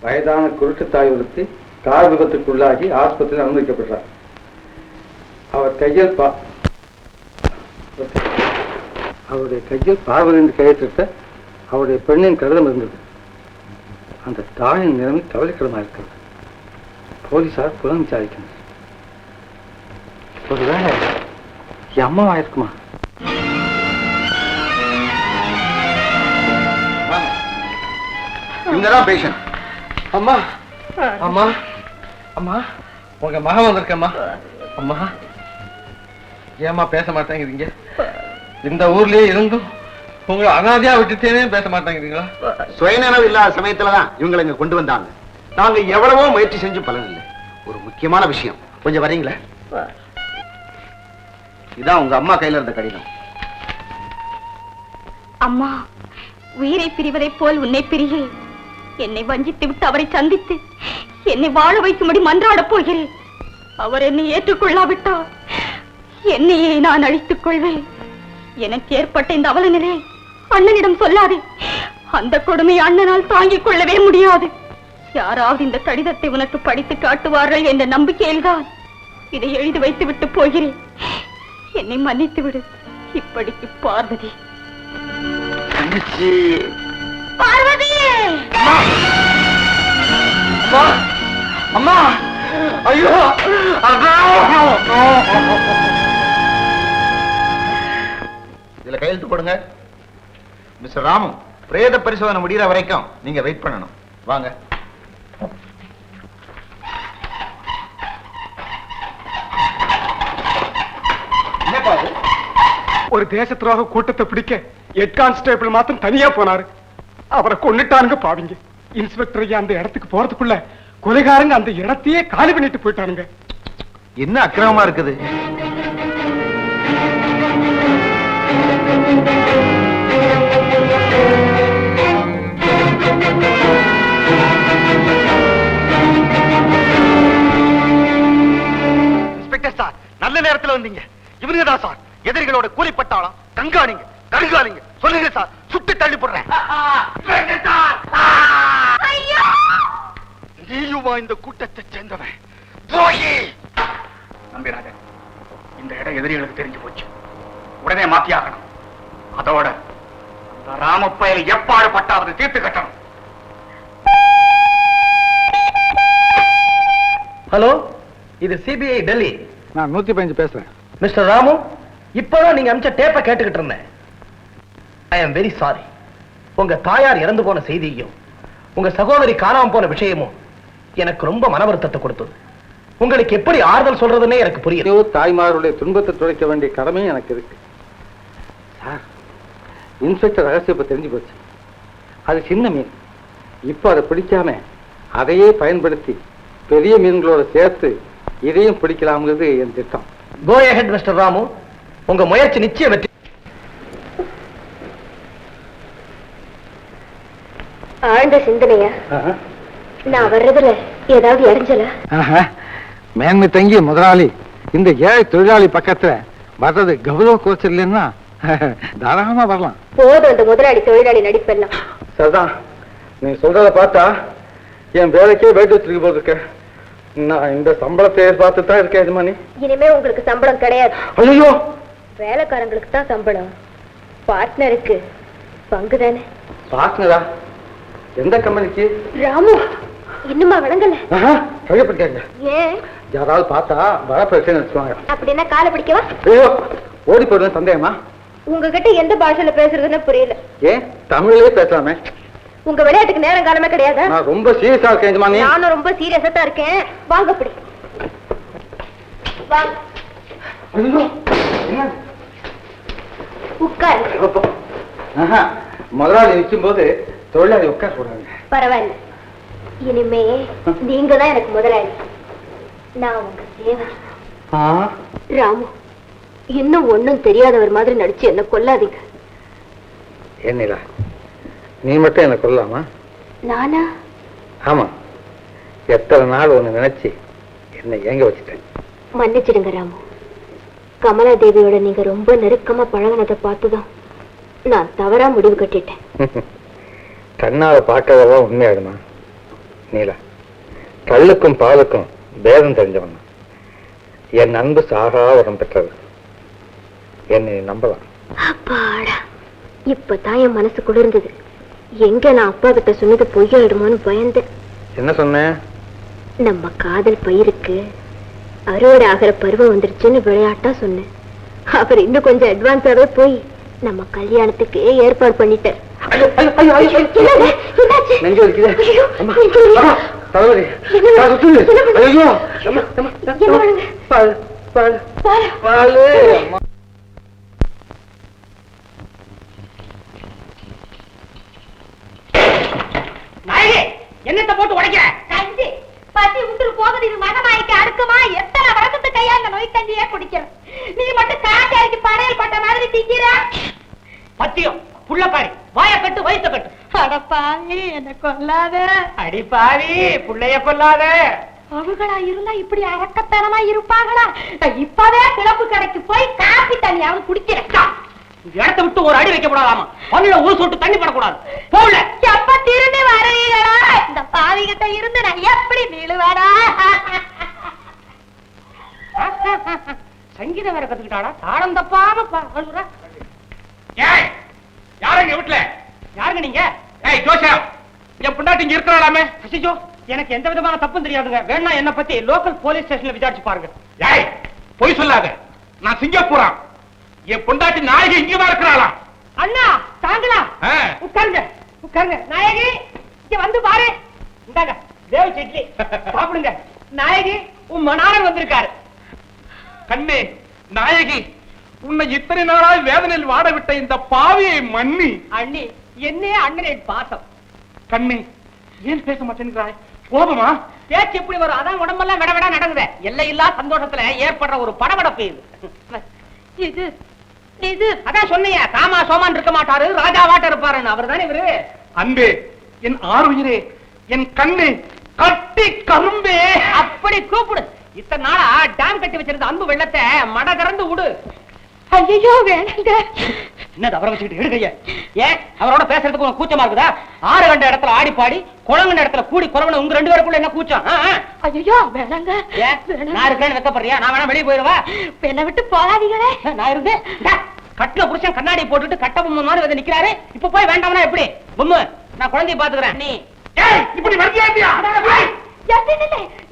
வயதான குருட்டு தாய் ஒருத்தி கார் விபத்துக்குள்ளாகி ஆஸ்பத்திரியில் அனுமதிக்கப்பட்டார். அவருடைய கையில் பார்வதியின் கையெழுத்திட்ட அவருடைய பெண்ணின் கடிதம் இருந்தது. அந்த தாயின் நிலைமை கவலைக்கிடமாக இருக்கிறது. போலீசார் புலம் விசாரிக்கிறார். ஒருவேளை அம்மாவா இருக்குமா? இங்கதான் பேஷண்ட். அம்மா அம்மா அம்மா, உங்க மகன் வந்திருக்கம்மா. அம்மா, ஏமா பேச மாட்டேங்கிறீங்க? இந்த ஊர்லயே இருந்தும் உங்களை அனாதையா விட்டுட்டேனே பேச மாட்டேங்கிறீங்களா? சுயநனவு இல்லாத சமயத்துலதான் இவங்களை இங்க கொண்டு வந்தாங்க. நாங்க எவ்வளவோ முயற்சி செஞ்சு பலன் இல்லை. ஒரு முக்கியமான விஷயம், கொஞ்சம் வரீங்களா? இதான் உங்க அம்மா கையில இருந்த கடிதம். அம்மா, உயிரை பிரிவதை போல் உன்னை பிரியே. என்னை வஞ்சித்து விட்டு அவரை சந்தித்து என்னை வாழ வைக்கும்படி மன்றாடப் போகிறேன். அவர் என்னை ஏற்றுக்கொள்ளாவிட்டால் என்னையே நான் அழித்துக் கொள்வேன். எனக்கு ஏற்பட்ட இந்த அவல நிலை அண்ணனிடம் சொல்லாதே. அந்த கொடுமை அண்ணனால் தாங்கிக் கொள்ளவே முடியாது. யாராவது இந்த கடிதத்தை உனக்கு படித்து காட்டுவார்கள் என்ற நம்பிக்கையில்தான் இதை எழுதி வைத்து விட்டு போகிறேன். என்னை மன்னித்து விடு. இப்படிக்கு பார்வதி. பார்வதி! அம்மா! ஐயோ! இதுல கையெழுத்து போடுங்க. மிஸ்டர் ராமு, பிரேத பரிசோதனை முடிகிற வரைக்கும் நீங்க வெயிட் பண்ணணும். வாங்க. ஒரு தேச துரோக கூட்டத்தை பிடிக்க ஹெட் கான்ஸ்டேபிள் மாத்திரம் தனியா போனாரு. அவரை கொன்னுட்டானுங்க பாவிங்க. இன்ஸ்பெக்டர் ஐயா அந்த இடத்துக்கு போறதுக்குள்ள கொலைகாரங்க அந்த இடத்தையே காலி பண்ணிட்டு போயிட்டானுங்க. என்ன அக்கிரமமா இருக்குது? இன்ஸ்பெக்டர் சார், நல்ல நேரத்துல வந்தீங்க. இவனுங்க தான் சார் எதிரிகளோட கூலிப்பட்டாளம். கண்காணிங்க கண்காணிங்க. சொல்லுங்க சார், சுட்டு தள்ளி போடுறேன். நீயுமா இந்த கூட்டத்தை சேர்ந்தவன்? துரோகி! நம்பிராஜன், இந்த இடம் எதிரிகளுக்கு தெரிஞ்சு போச்சு. உடனே மாத்தியாகணும். அதோட அந்த ராமப்பயல் எப்பாடு பட்டாவது தீர்த்து கட்டணும். ஹலோ, இது சிபிஐ டெல்லி. நான் 115 பேசுறேன். மிஸ்டர் ராமு, இப்பதான் நீங்க அமிச்ச டேப்பை கேட்டுக்கிட்டு இருந்தேன். I am very sorry. உங்க தாயார் இறந்து போன செய்தியும் உங்க சகோதரி காணாம போன விஷயமும் எனக்கு ரொம்ப மன வருத்தத்தை கொடுத்தது. உங்களுக்கு எப்படி ஆறுதல் சொல்றதுன்னே எனக்கு புரியல. தாய்மாருடைய துன்பத்தை துடைக்க வேண்டிய கடமையும் எனக்கு இருக்கு சார். இன்ஸ்பெக்டர் ரகசியத்தை தெரிஞ்சு போச்சு. அது சின்ன மீன். இப்போ அதை பிடிக்காம அதையே பயன்படுத்தி பெரிய மீன்களோட சேர்த்து இதையும் பிடிக்கலாம்ங்கிறது என் திட்டம். கோ அஹெட் மிஸ்டர் ராமு, உங்க முயற்சி நிச்சயம் வெற்றி. ஆழ்ந்த சிந்தனையா? நான் வர்றதுல ஏதாவது இறஞ்சல? மேன்மை தங்கிய முதலாளி இந்த ஏழை தொழிலாளி பக்கத்துல வர்றது கௌரவ கோச்சல் இல்லைன்னா தாராளமா வரலாம். போதும் அந்த முதலாளி தொழிலாளி நடிப்பெல்லாம். சரிதான், நீ சொல்றத பார்த்தா என் வேலைக்கே வெயிட் வச்சிருக்க போது இருக்க. நான் இந்த சம்பளத்தை எதிர்பார்த்து தான் இருக்கேன் எஜமானி. இனிமே உங்களுக்கு சம்பளம் கிடையாது. ஐயோ, வேலைக்காரங்களுக்கு தான் சம்பளம். பார்ட்னருக்கு பங்கு தானே. பார்ட்னரா? எந்த கம்பெனிக்கு? ராமு, இன்னுமா விளங்கல? கையப்பட்டாங்க. ஏன்? யாராவது பார்த்தா வர பிரச்சனை வச்சுவாங்க. அப்படின்னா காலை பிடிக்கவா? ஐயோ, ஓடி போயிடுவேன். சந்தேகமா? உங்ககிட்ட எந்த பாஷையில பேசுறதுன்னு புரியல. ஏன் தமிழ்லயே பேசலாமே. உங்க விளையாட்டுக்கு நேரம் காலமே கிடையாது. நான் ரொம்ப சீரியஸா இருக்கேன் எஜமானி. நானும் ரொம்ப சீரியஸா தான் இருக்கேன். வாங்க அப்படி வாங்க. உட்காரு. முதலாளி நிற்கும் போது தொழிலாளி உட்கார சொல்றாங்க. பரவாயில்ல, இனிமே நீங்க தான் எனக்கு முதலாளி. நான் உங்க சேவை. ராமு, இன்னும் ஒண்ணும் தெரியாதவர் மாதிரி நடிச்சு என்ன கொல்லாதீங்க. என்னடா நீ மட்டும் என்ன கொல்லலாமா? நானா? ஆமா, எத்தனை நாள் ஒண்ணு நினைச்சு என்ன ஏங்க வச்சுட்டேன். மன்னிச்சிடுங்க ராமு. கமலா தேவியோட நீங்க ரொம்ப நெருக்கமா பழகினதை பார்த்துதான் நான் தவறா முடிவு கட்டிட்டேன். கண்ணால பார்க்கறதெல்லாம் உண்மையாகுமா? நீலா, கல்லுக்கும் பாலுக்கும் பேதம் தெரிஞ்சவன். என் அன்பு சாகா வரம் பெற்றது. என்னை நம்பலாம். அப்பாடா, இப்பதான் என் மனசு குளிர்ந்தது. எங்க நான் அப்பா கிட்ட சொன்னது பொய்யாயிடுமோன்னு பயந்தேன். என்ன சொன்னேன்? நம்ம காதல் பயிருக்கு அறுவடை ஆகிற பருவம் வந்துருச்சுன்னு விளையாட்டா சொன்னேன். அவர் இன்னும் கொஞ்சம் அட்வான்ஸாவே போய் நம்ம கல்யாணத்துக்கு ஏற்பாடு பண்ணிட்டார். நெஞ்சு வலிக்குது. அம்மா, அம்மா, தலைவலி. காசு சுத்துது. ஐயோ, அம்மா, அம்மா, அம்மா. பால், பால், பாலு. அம்மா. என்னத்தை போட்டு உடைக்கிற? கஞ்சி பசி உண்டு போகுது. இது மகமாய்க்கு அடுக்குமா? எத்தனை வருஷத்து கையா அந்த நோய் கஞ்சியே குடிக்கிற? நீ மட்டும் காட்டாரிக்கு படையல் பட்ட மாதிரி திங்கிற. பத்தியம் புள்ளப்பாரி, வாய கட்டு வயிற்ற கட்டு. அடப்பாவி, என்ன கொல்லாத. அடிப்பாவி, புள்ளைய கொல்லாத. அவங்களா இருந்தா இப்படி அரக்கத்தனமா இருப்பாங்களா? இப்பவே கிளப்பு கடைக்கு போய் காப்பி தண்ணியாவது குடிக்கிறேன். இடத்தை விட்டு ஒரு அடி வைக்க கூடாதாமா. பல்ல ஊர் சொட்டு தண்ணி படக்கூடாது. போகல. எப்ப திரும்பி வருவீங்களா? இந்த பாவிகிட்ட இருந்து நான் எப்படி நீளுவாடா? சங்கீதம் வேற கத்துக்கிட்டாடா. தாளம் தப்பாம பாடுறா. ஏய், யாருங்க வீட்டுல? யாருங்க நீங்க? ஏய் ஜோசியம், என் பொண்டாட்டி இங்க இருக்கிறாளாமே? அசிஜோ, எனக்கு எந்த விதமான தப்பும் தெரியாதுங்க. வேணா என்ன பத்தி லோக்கல் போலீஸ் ஸ்டேஷன்ல விசாரிச்சு பாருங்க. ஏய், பொய் சொல்லாத. நான் சிங்கப்பூரா. என் பொண்டாட்டி நாயகி இங்கதான் இருக்கிறாளாம். அண்ணா தாங்களா? உட்காருங்க உட்காருங்க. நாயகி இங்க வந்து பாரு. இந்தாங்க தேவ இட்லி சாப்பிடுங்க. நாயகி உன் மணாளன் வந்திருக்காரு. கண்ணே, நாயகி, உன்னை இத்தனை நாளாய் வேதனையில் வாட விட்ட இந்த பாவியை மன்னி. அண்ணி என்னே அண்ணனே பாசம். கண்ணே, ஏன் பேச மாட்டேங்கிறாய்? கோபமா? பேச்சு எப்படி வரும்? அதான் உடம்பெல்லாம் விடவிட நடக்குது. எல்லையில்லா சந்தோஷத்துல ஏற்படுற ஒரு படபடப்பு இது. இது இது அதான் சொன்னீங்க, காமா சோமான் இருக்க மாட்டாரு, ராஜாவாட்ட இருப்பாருன்னு. அவர் தானே இவரு. அன்பே, என் ஆறுயிரே, என் கண்ணே, கட்டி கரும்பே. அப்படி கூப்பிடு. இத்தனை நாளா டேம் கட்டி வச்சிருந்த அன்பு வெள்ளத்தை மட திறந்து விடு. ஐயோ வேணாங்க. என்ன அவரை வச்சுக்கிட்டு எடுக்கைய? ஏன் அவரோட பேசுறதுக்கு உனக்கு கூச்சமா இருக்குதா? ஆறு கண்ட இடத்துல ஆடி பாடி, குளங்கண்ட இடத்துல கூடி குறவன உங்க ரெண்டு பேருக்குள்ள என்ன கூச்சம்? ஐயோ வேணாங்க. நான் இருக்கேன்னு வைக்கப்படுறியா? நான் வேணா வெளியே போயிடுவா. என்னை விட்டு போகாதீங்களே. நான் இருந்து கட்டில புருஷன் கண்ணாடி போட்டுட்டு கட்ட பொம்மை மாதிரி வந்து நிக்கிறாரு. இப்ப போய் வேண்டாம்னா எப்படி? பொம்மை, நான் குழந்தைய பாத்துக்கிறேன். நீ இப்படி வருதியா?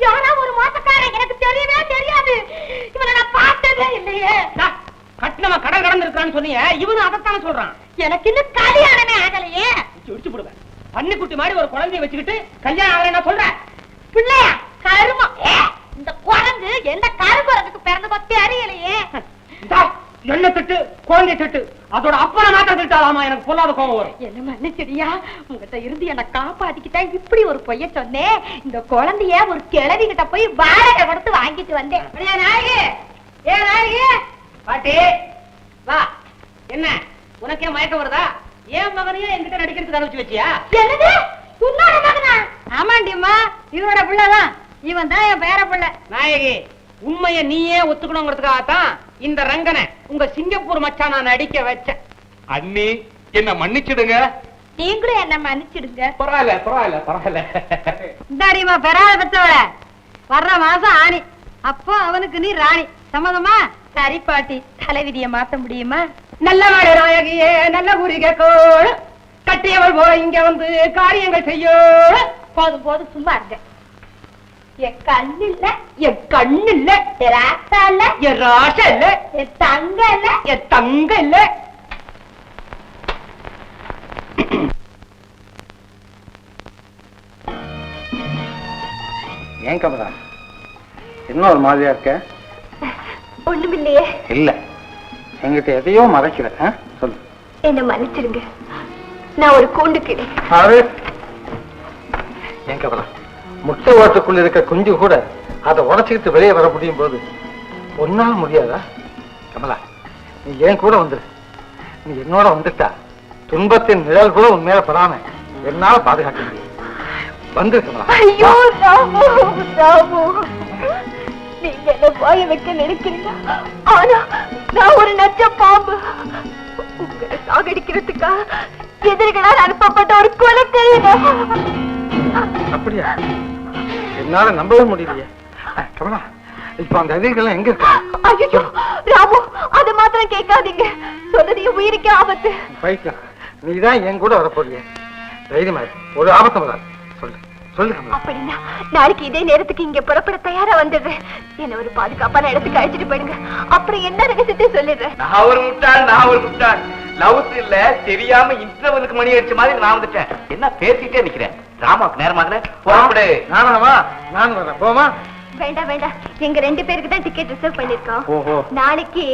யாரா ஒரு மோசக்காரன், எனக்கு தெரியவே தெரியாது. இவனை நான் பார்த்ததே இல்லையே. கட்டினவ கடல் கடந்து இருக்கான்னு சொன்னீங்க, இவனு அதைத்தானே சொல்றான். எனக்கு இன்னும் கல்யாணமே ஆகலையே. இடிச்சு போடுவேன். பன்னிக்குட்டி மாதிரி ஒரு குழந்தைய வச்சுக்கிட்டு கல்யாணம் ஆகலைன்னா சொல்றேன். பிள்ளையா கருமம். இந்த குரங்கு எந்த கருங்குறதுக்கு பிறந்த பத்தி அறியலையே. என்ன திட்டு, குழந்தை திட்டு. அதோட அப்பனை மாத்திரம் திட்டாலாமா? எனக்கு பொல்லாத கோபம் வரும். என்ன மன்னிச்சிடியா? உங்ககிட்ட இருந்து என்ன காப்பாத்திக்கிட்டா இப்படி ஒரு பொய்ய சொன்னேன். இந்த குழந்தைய ஒரு கிழவி கிட்ட போய் வாடகை கொடுத்து வாங்கிட்டு வந்தேன். நாயகி, ஏ நாயகி, பாட்டி வா. என்ன உனக்கே மயக்கம் வருதா? ஏன் மகனையும் என்கிட்ட நடிக்கிறதுக்கு அனுப்பிச்சு வச்சியா? என்னது, உன்னோட மகனா? ஆமாண்டியம்மா, இவனோட பிள்ளைதான். இவன் தான் என் பேர பிள்ளை. நாயகி, உண்மைய நீயே ஒத்துக்கணுங்கிறதுக்காகத்தான் இந்த ரங்கனை உங்க சிங்கப்பூர் மச்சான் நான் நடிக்க வச்சேன். அண்ணி, என்ன மன்னிச்சிடுங்க. நீங்களும் என்ன மன்னிச்சிடுங்க. பரவாயில்ல பரவாயில்ல பரவாயில்ல. இந்தாடிமா பெறாத பெற்றவள, வர்ற மாசம் ஆணி. அப்போ அவனுக்கு நீ ராணி. சம்மதமா? சரி பாட்டி, தலைவிதிய மாத்த முடியுமா? நல்ல வாழ நாயகியே, நல்ல குறிக கோள் கட்டியவள் போல இங்க வந்து காரியங்கள் செய்யோ. போதும் போதும், சும்மா இருங்க. என் கண்ணு இல்ல, என் கண்ணு இல்ல, என் ராசா இல்ல, என் ராசா இல்ல, என் தங்க இல்ல, என் தங்க இல்ல. ஏன் கமலா என்ன ஒரு மாதிரியா இருக்க? ஒண்ணுமில்லையே. இல்ல, என்கிட்ட எதையோ மறைக்கிற. சொல்லு. என்ன மன்னிச்சிடுங்க, நான் ஒரு கூண்டு கிளி. ஏன் கமலா, முட்டை ஓட்டுக்குள்ள இருக்க குஞ்சு கூட அதை உடச்சுக்கிட்டு வெளியே வர முடியும் போது ஒன்னால முடியாதா? கமலா, நீ ஏன் கூட வந்துரு. நீ என்னோட வந்துட்டா துன்பத்தின் நிழல் கூட உன் மேல படாம என்னால பாதுகாக்க முடியும். வந்துரு கமலா. ஐயோ ராமு, ராமு, நீங்க என்ன வாய வைக்க நினைக்கிறீங்க, ஆனா நான் ஒரு நச்ச பாம்பு. உங்களை சாகடிக்கிறதுக்கா எதிரிகளால் அனுப்பப்பட்ட ஒரு கொலை தெரியுமா? அப்படியா? என்னால நம்பவே முடியலையே. கமலா, இப்ப அந்த அதிகாரிகள் எங்க இருக்கா? ஐயோ ராமு, அது மாத்திரம் கேட்காதீங்க. சொன்னதையும் உயிருக்கு ஆபத்து. பைக்கலாம், நீதான் என் கூட வரப்போறிய. தைரியமா இரு, ஒரு ஆபத்தம் வராது. சொல்லு சொல்லு கமலா. அப்படின்னா நாளைக்கு இதே நேரத்துக்கு இங்க புறப்பட தயாரா வந்துடுறேன். என்ன ஒரு பாதுகாப்பான இடத்துக்கு அழைச்சிட்டு போயிடுங்க. அப்புறம் என்ன ரகசியத்தை சொல்லிடுறேன். நான் ஒரு முட்டாள். லவ்ஸ் இல்ல, தெரியாம இன்டர்வலுக்கு மணி அடிச்ச மாதிரி நான் வந்துட்டேன். என்ன பேசிட்டே நிக்கிறேன்? ராமாவுக்கு நேரமாகல. நானும் வரேன். போமா? வேண்டாம், எங்க 2 பேருக்கு தான் டிக்கெட் ரிசர்வ் பண்ணிருக்கோம். ஓஹோ. நாளைக்கு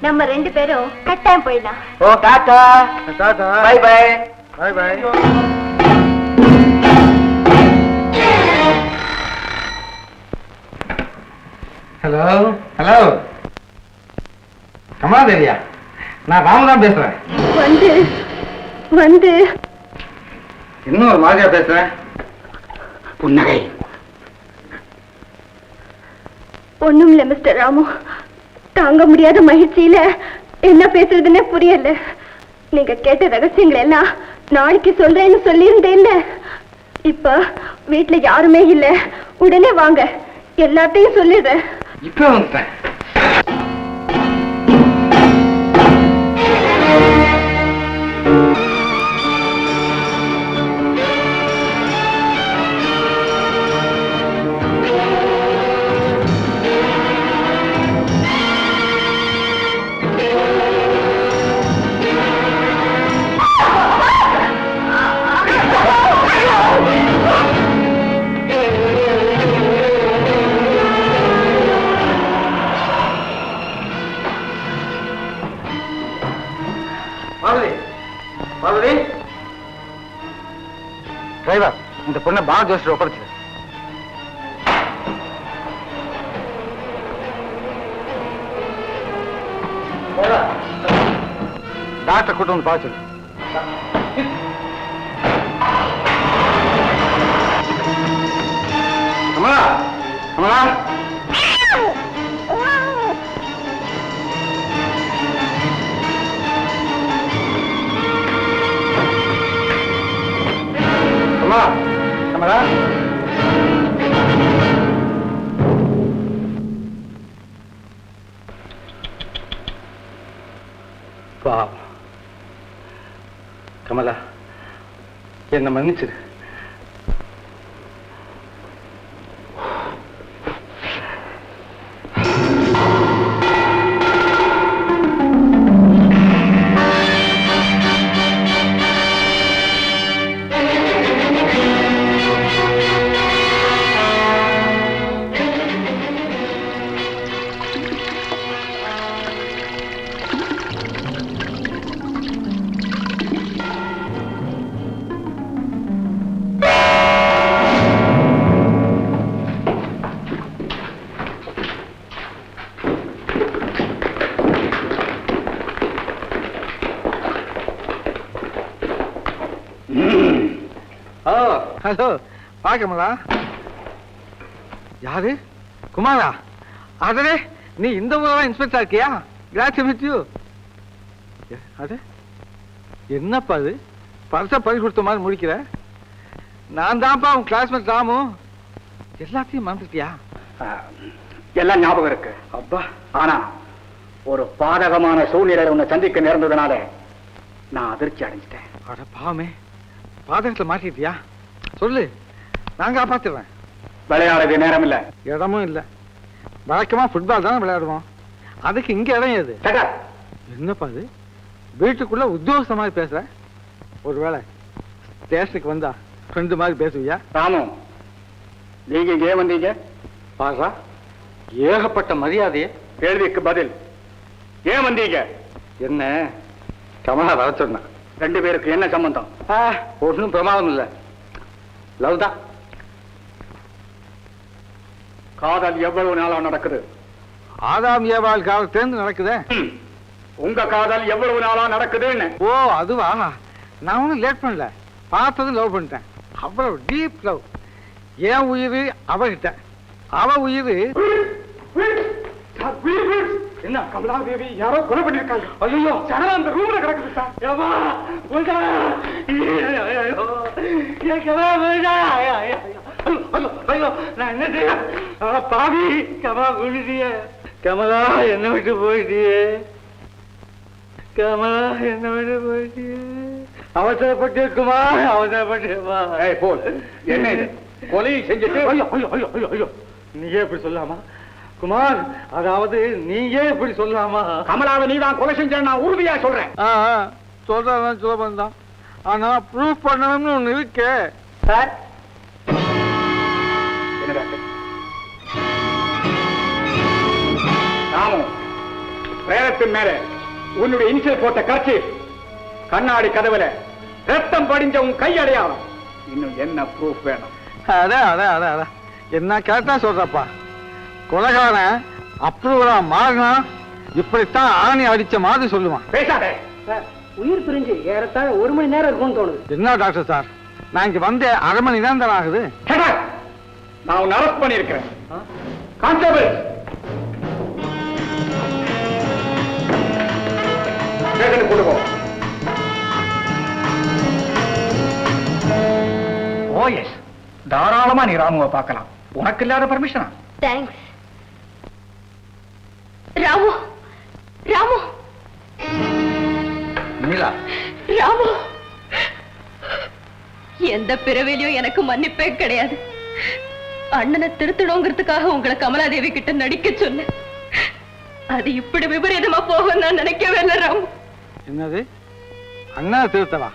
நம்ம 2 பேரும் கட்டாயம் போயிடலாம். ஓ டாடா. டாடா. Bye bye. Bye bye. Hello hello, கமலாதேவியா? நான் ராமதான் பேசுறேன். வந்து இன்னும் ஒரு மாதிரியா பேசுறேன். புன்னகை. ஒண்ணும் இல்ல மிஸ்டர் ராமு, தாங்க முடியாத மகிழ்ச்சியில என்ன பேசுறதுன்னே புரியல. நீங்க கேட்ட ரகசியங்கள் எல்லாம் நாளைக்கு சொல்றேன்னு சொல்லியிருந்தேன். இப்ப வீட்டுல யாருமே இல்ல, உடனே வாங்க, எல்லாத்தையும் சொல்லிடுறேன். இப்ப வந்துட்டேன். டிரைவர், இந்த பொண்ணை பால ஜோசியர் ஒப்படைச்சு. டாக்டர் கூட்டு வந்து பார்த்து. கமலா, கமலா. கமலா, கமலா. பாவம் கமலா, என்ன மன்னிச்சிரு. ஹலோ, வா கமலா. யாரு? குமாரா? அதே நீ இந்த ஊரா இன்ஸ்பெக்டர் இருக்கியா? Glad to meet you. அது என்னப்பா அது? பரிசை பறி கொடுத்த மாதிரி முடிக்கிற. நான் தான்ப்பா உன் கிளாஸ்மேட் ராமு. எல்லாத்தையும் மறந்துட்டியா? எல்லாம் ஞாபகம் இருக்கு. அப்பா, ஆனா ஒரு பாதகமான சூழ்நிலையில உன்னை சந்திக்க நேர்ந்ததுனால நான் அதிர்ச்சி அடைஞ்சிட்டேன். அட பாவமே, பாதகத்தில் மாட்டிட்டியா? சொல்லு, நான் காப்பாத்துறேன். விளையாடுறது நேரம் இல்ல, இடமும் இல்லை. வழக்கமா ஃபுட்பால் தானே விளையாடுவோம். அதுக்கு இங்க இடம் ஏது? என்னப்பா அது? வீட்டுக்குள்ள உத்தியோகஸ்த மாதிரி பேசுற. ஒருவேளை ஸ்டேஷனுக்கு வந்தா ஃப்ரெண்டு மாதிரி பேசுவியா? ராமு, நீங்க இங்கே வந்தீங்க? பாருடா, ஏகப்பட்ட மரியாதையே. கேள்விக்கு பதில். ஏன் வந்தீங்க? என்ன கமலா வர சொன்னா. 2 பேருக்கு என்ன சம்பந்தம்? ஒன்றும் பிரமாதம் இல்லை, லவ் தான். காதல் எவ்வளவு நாளா நடக்குது? ஆதாம் ஏவாள் காலத்திலிருந்து நடக்குதே. உங்க காதல் எவ்வளவு நாளா நடக்குதுன்னு? ஓ அதுவா? நான் ஒன்றும் லேட் பண்ணல. பார்த்ததும் லவ் பண்ணிட்டேன். அவ்வளவு டீப் லவ். என் உயிர் அவகிட்ட, அவ உயிர். என்ன கமலாதேவி யாரோ கொலை பண்ணிருக்காங்க. ஐயோ, ஜனம் அந்த ரூம்ல கிடக்குது சார். ஐயோ நான் என்ன செய்ய பாவி கமலா குடிட்டியே கமலா என்ன விட்டு போயிட்டியே கமலா என்ன விட்டு போயிட்டியே அவசரப்பட்டிருக்குமா அவசரப்பட்டிருமா போல் என்ன இது கொலையை செஞ்சுட்டு ஐயோ ஐயோ ஐயோ ஐயோ ஐயோ நீயே இப்படி சொல்லாமா குமார் அதாவது நீயே இப்படி சொல்லாமா கமலாவை நீதான் கொலை செஞ்ச நான் உறுதியா சொல்றேன் சொல்றதான் சுலபம் தான் ஆனா ப்ரூஃப் பண்ணணும்னு ஒண்ணு இருக்கு சார் ராமு பிரேரத்தின் மேல உன்னுடைய இனிஷியல் போட்ட கட்சி கண்ணாடி கதவுல ரத்தம் படிஞ்ச உன் கை அடையாளம் இன்னும் என்ன ப்ரூஃப் வேணும் அதான் என்ன கேட்டா சொல்றப்பா கொலைகாரன் அப்ரூவலா மாறினா இப்படித்தான் ஆணி அடிச்ச மாதிரி சொல்லுவான் பேசாதே உயிர் பிரிஞ்சு ஏறத்தாழ 1 மணி நேரம் இருக்கும்னு தோணுது. என்ன டாக்டர் சார் நான் இங்க வந்து 1/2 மணி நேரம் தான் ஆகுது. நான் உன்னை அரெஸ்ட் பண்ணியிருக்கிறேன். கான்ஸ்டபிள் ஸ்டேஷனுக்கு கொண்டு போ. ஓ எஸ், தாராளமா நீ ராமுவை பார்க்கலாம். உனக்கு இல்லாத பர்மிஷனா? தேங்க்ஸ். ராமு ராமு நீலா ராமு, எந்த பிறவிலையும் எனக்கு மன்னிப்பே கிடையாது. அண்ணனை திருத்தணுங்கிறதுக்காக உங்களை கமலாதேவி கிட்ட நடிக்க சொன்னேன். அது இப்படி விபரீதமா போகும் நான் நினைக்கவே இல்லை ராமு. என்னது அண்ணா திருத்தவா?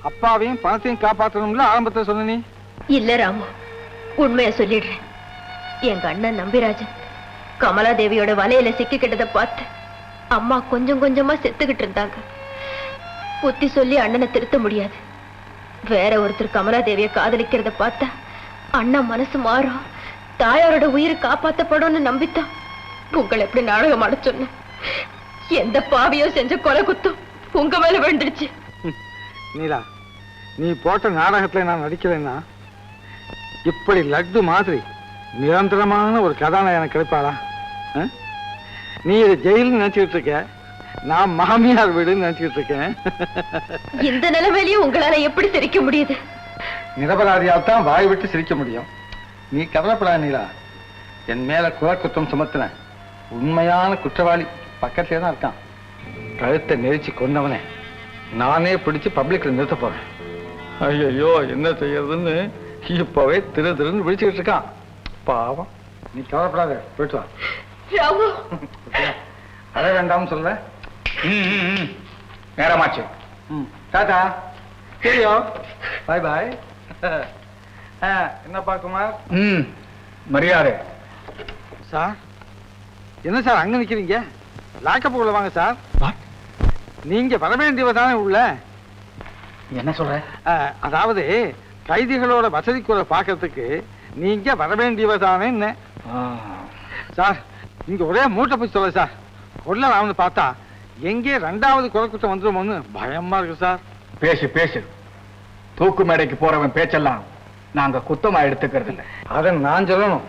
அப்பாவையும் பணத்தையும் காப்பாற்றணும்ல ஆரம்பத்தை சொன்ன நீ? இல்ல ராமு, உண்மையா சொல்லிடுறேன். எங்க அண்ணன் நம்பிராஜன் கமலாதேவியோட வலையில சிக்கிக்கிட்டதை பார்த்து அம்மா கொஞ்சம் கொஞ்சமா செத்துக்கிட்டு இருந்தாங்க. புத்தி சொல்லி அண்ணனை திருத்த முடியாது. வேற ஒருத்தர் கமலாதேவியை காதலிக்கிறத பார்த்தா அண்ணா மனசு மாறும், தாயாரோட உயிரை காப்பாத்தப்படும்னு நம்பித்தான் உங்களை எப்படி நாடகம் ஆட சொன்ன. எந்த பாவியோ செஞ்ச கொலை குத்தம் உங்க மேல விழுந்துடுச்சு. நீலா, நீ போட்ட நாடகத்துல நான் நடிக்கிறேன்னா இப்படி லட்டு மாதிரி நிரந்தரமான ஒரு கதாநாயகன் கிடைப்பாளா? நீ இது ஜெயில்னு நினைச்சுக்கிட்டு இருக்க, நான் மாமியார் வீடுன்னு நினைச்சுக்கிட்டு இருக்கேன். இந்த நிலைமையிலயும் உங்களால எப்படி சிரிக்க முடியுது? நிரபராதியால் தான் வாய் விட்டு சிரிக்க முடியும். நீ கவலைப்படாத நீலா, என் மேல குலக்குற்றம் சுமத்தின உண்மையான குற்றவாளி பக்கத்திலே தான் இருக்கான். கழுத்தை நெரிச்சு கொண்டவனே நானே பிடிச்சு பப்ளிக்ல நிறுத்த போறேன். ஐயோ என்ன செய்யறதுன்னு இப்பவே திருன்னு விழிச்சுக்கிட்டு இருக்கான் பாவம். நீ கவலைப்படாத, போயிட்டு வா. ராமு, அழ வேண்டாம்னு சொல்ற. நேரமாச்சு. டாடா, சரியோ, பாய் பாய். என்னப்பா குமார்? மரியாதை. சார் என்ன சார் அங்க நிக்கிறீங்க? லாக்கப் உள்ள வாங்க சார். நீங்க வர வேண்டியவதானே உள்ள. என்ன சொல்ற? அதாவது கைதிகளோட வசதிக்குறை பார்க்கறதுக்கு நீங்க வர வேண்டியவதானே. என்ன சார் இங்க ஒரே மூட்டை போய் சொல்ல சார். கொல்லலாம்னு பார்த்தா எங்கே 2வது கொலை குற்றம் வந்துருமோன்னு பயமா இருக்கு சார். பேசு பேசு. தூக்கு மேடைக்கு போறவன் பேச்செல்லாம் நாங்க குத்தமா எடுத்துக்கிறது இல்லை. அதை நான் சொல்லணும்,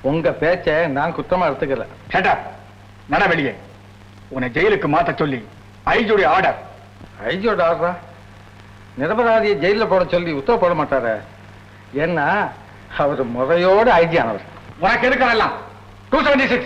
உங்க பேச்சை நான் குத்தமா எடுத்துக்கல. கேட்டா நட வெளியே. உன்னை ஜெயிலுக்கு மாத்த சொல்லி ஐஜியோட ஆர்டர். ஐஜியோட ஆர்டரா? நிரபராதியை ஜெயில போட சொல்லி உத்தரவு போட மாட்டாரு. ஏன்னா அவர் முறையோடு ஐஜி ஆனவர். உனக்கு எதுக்கானலாம் 276